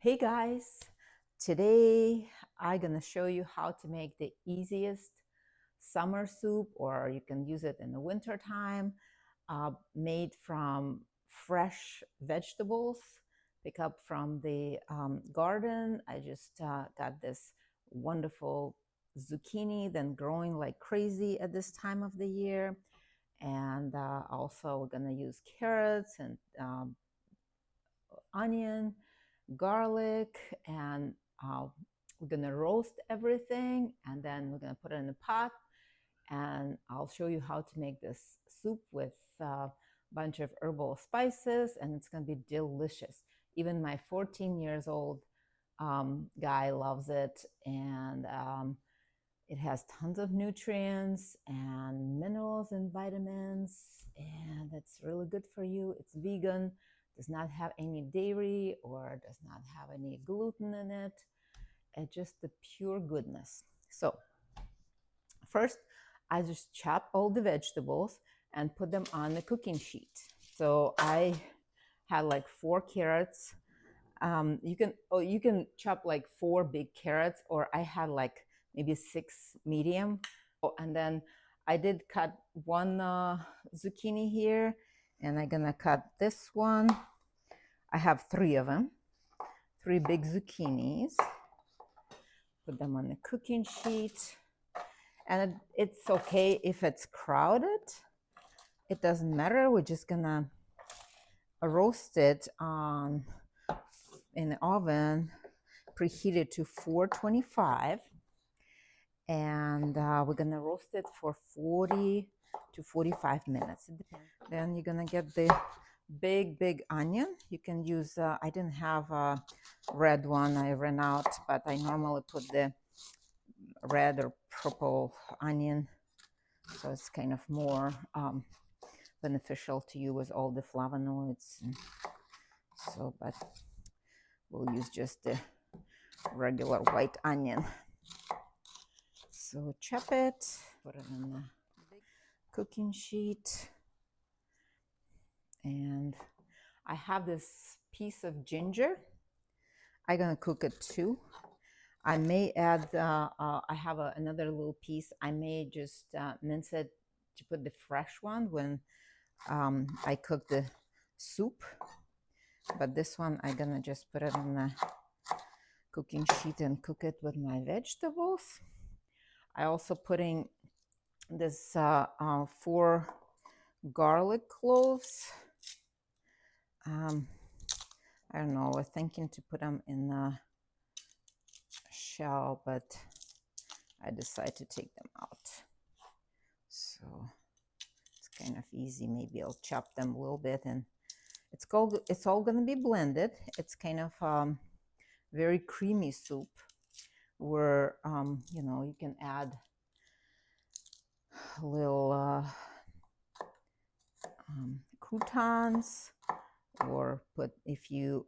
Hey guys, today I'm gonna show you how to make the easiest summer soup, or you can use it in the winter time, made from fresh vegetables. Pick up from the garden. I just got this wonderful zucchini, then growing like crazy at this time of the year. And also we're gonna use carrots and onion, garlic, and we're gonna roast everything, and then we're gonna put it in a pot, and I'll show you how to make this soup with a bunch of herbal spices, and it's gonna be delicious. Even my 14 years old guy loves it, and it has tons of nutrients and minerals and vitamins, and it's really good for you. It's vegan, does not have any dairy or does not have any gluten in it. It's just the pure goodness. So first, I just chop all the vegetables and put them on the cooking sheet. So I had like 4 carrots. You can chop like 4 big carrots, or I had like maybe 6 medium. And then I did cut 1 zucchini here, and I'm gonna cut this one. I have 3 of them, 3 big zucchinis. Put them on the cooking sheet. And it's okay if it's crowded. It doesn't matter. We're just gonna roast it in the oven, preheated to 425. And we're gonna roast it for 40 to 45 minutes. It depends. Then you're gonna get the big onion. You can use, I didn't have a red one, I ran out, but I normally put the red or purple onion, so it's kind of more beneficial to you with all the flavonoids. So, but we'll use just the regular white onion. So chop it, put it on the cooking sheet, and I have this piece of ginger. I'm gonna cook it too. I may add, I have another little piece. I may just mince it to put the fresh one when I cook the soup. But this one, I'm gonna just put it on the cooking sheet and cook it with my vegetables. I also putting this 4 garlic cloves. I don't know, I was thinking to put them in the shell, but I decided to take them out. So it's kind of easy. Maybe I'll chop them a little bit, and it's all going to be blended. It's kind of very creamy soup where you know, you can add a little croutons, or put, if you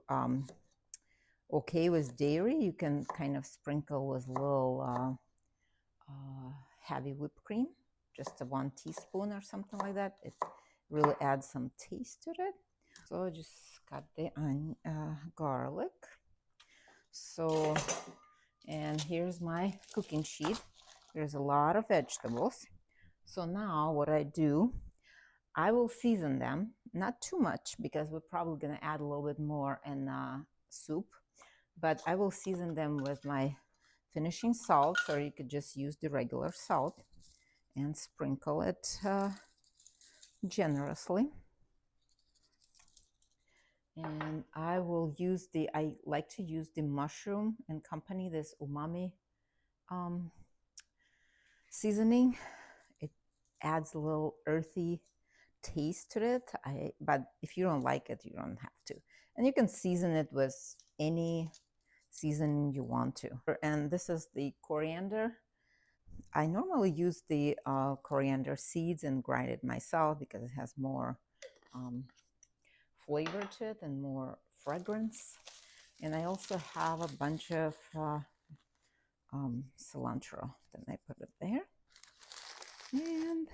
okay with dairy, you can kind of sprinkle with a little heavy whipped cream, just 1 teaspoon or something like that. It really adds some taste to it. So I just cut the garlic. So, and here's my cooking sheet. There's a lot of vegetables. So now what I do, I will season them, not too much, because we're probably going to add a little bit more in soup, but I will season them with my finishing salt, or you could just use the regular salt, and sprinkle it generously. And I will use I like to use the mushroom and company, this umami seasoning. It adds a little earthy taste to it. But if you don't like it, you don't have to. And you can season it with any seasoning you want to. And this is the coriander. I normally use the coriander seeds and grind it myself because it has more flavor to it and more fragrance. And I also have a bunch of cilantro. Then I put it there. And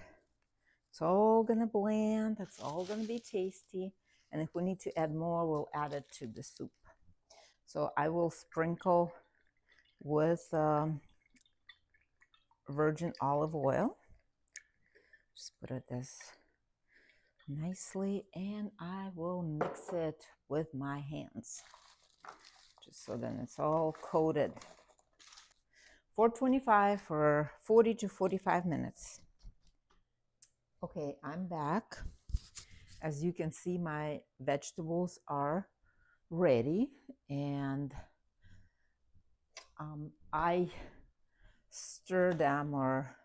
it's all gonna blend. It's all gonna be tasty. And if we need to add more, we'll add it to the soup. So I will sprinkle with virgin olive oil. Just put it this nicely, and I will mix it with my hands, just so then it's all coated. 425 for 40 to 45 minutes. Okay, I'm back. As you can see, my vegetables are ready, and I stir them or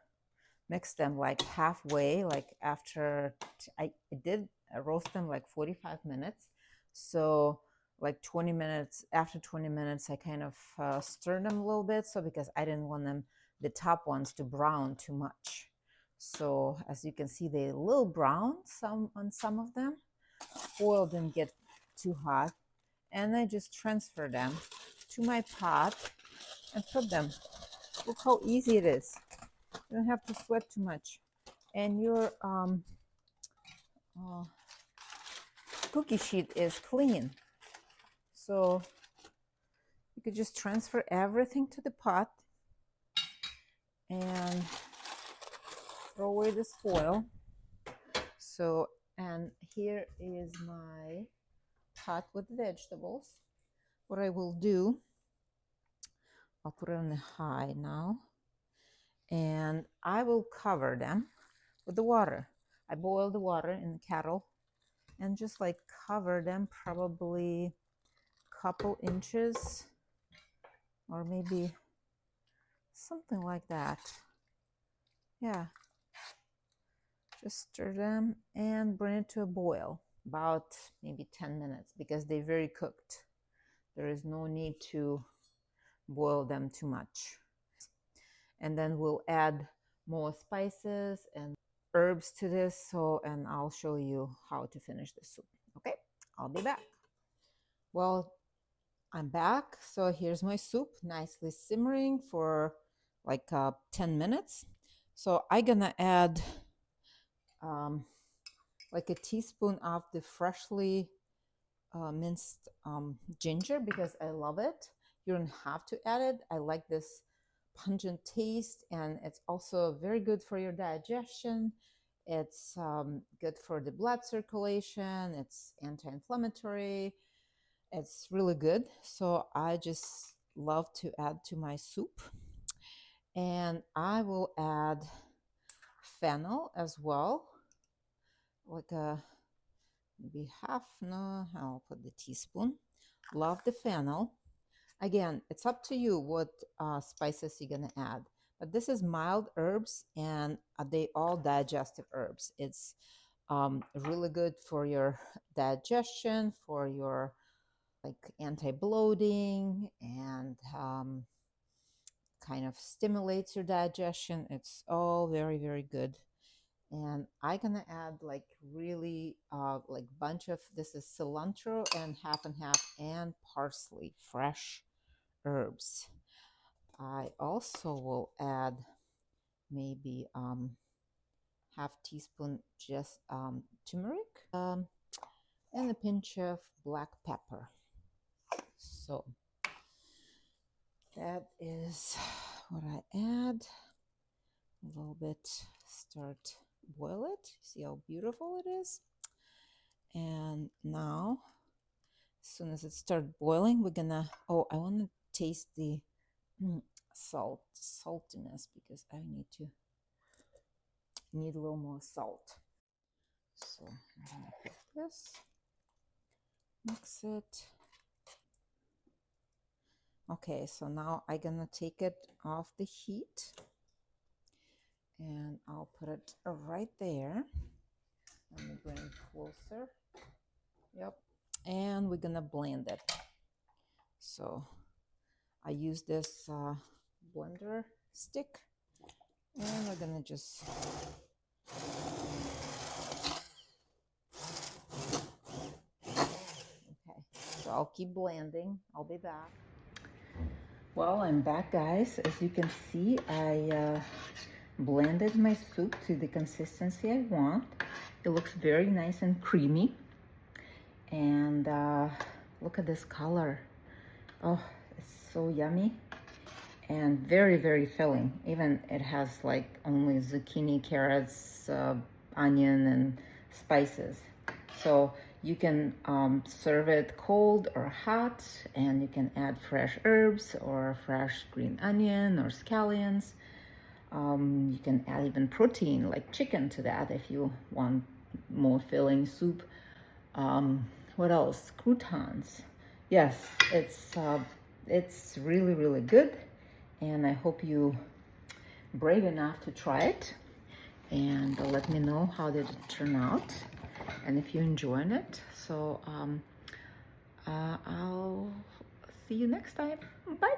mix them like halfway, like after I did roast them like 45 minutes. So like 20 minutes, after 20 minutes, I kind of stirred them a little bit. So because I didn't want them, the top ones, to brown too much. So as you can see, they're a little brown on some of them. Oil didn't get too hot. And I just transfer them to my pot and put them. Look how easy it is. You don't have to sweat too much. And your cookie sheet is clean. So you could just transfer everything to the pot and throw away this foil. So, and here is my pot with vegetables. What I will do, I'll put it on the high now, and I will cover them with the water. I boil the water in the kettle and just like cover them probably a couple inches or maybe something like that. Yeah. Just stir them and bring it to a boil, about maybe 10 minutes, because they're very cooked. There is no need to boil them too much. And then we'll add more spices and herbs to this. So, and I'll show you how to finish the soup. Okay, I'll be back. Well, I'm back. So here's my soup, nicely simmering for like 10 minutes. So I'm gonna add like a teaspoon of the freshly minced ginger, because I love it. You don't have to add it. I like this pungent taste, and it's also very good for your digestion. It's good for the blood circulation. It's anti-inflammatory. It's really good. So I just love to add to my soup. And I will add fennel as well, like a maybe half. No, I'll put the teaspoon. Love the fennel. Again, it's up to you what spices you're gonna add, but this is mild herbs, and they all digestive herbs. It's really good for your digestion, for your like anti-bloating, and kind of stimulates your digestion. It's all very, very good. And I'm gonna add like really like bunch of, this is cilantro and half, and parsley, fresh herbs. I also will add maybe half teaspoon just turmeric, and a pinch of black pepper. So that is what I add. A little bit, start boil it. See how beautiful it is. And now, as soon as it starts boiling, we're gonna, oh, I want to taste the saltiness, because I need a little more salt. So I'm gonna put this, mix it. Okay, so now I'm gonna take it off the heat, and I'll put it right there. Let me bring it closer. Yep. And we're gonna blend it. So I use this blender stick, and we're gonna just okay. So I'll keep blending. I'll be back. Well, I'm back, guys. As you can see, I blended my soup to the consistency I want. It looks very nice and creamy. And look at this color. Oh, it's so yummy and very, very filling. Even it has like only zucchini, carrots, onion, and spices. So you can serve it cold or hot, and you can add fresh herbs or fresh green onion or scallions. You can add even protein like chicken to that if you want more filling soup. What else? Croutons. Yes, it's really, really good, and I hope you brave enough to try it, and let me know how did it turn out, and if you're enjoying it. So I'll see you next time. Bye.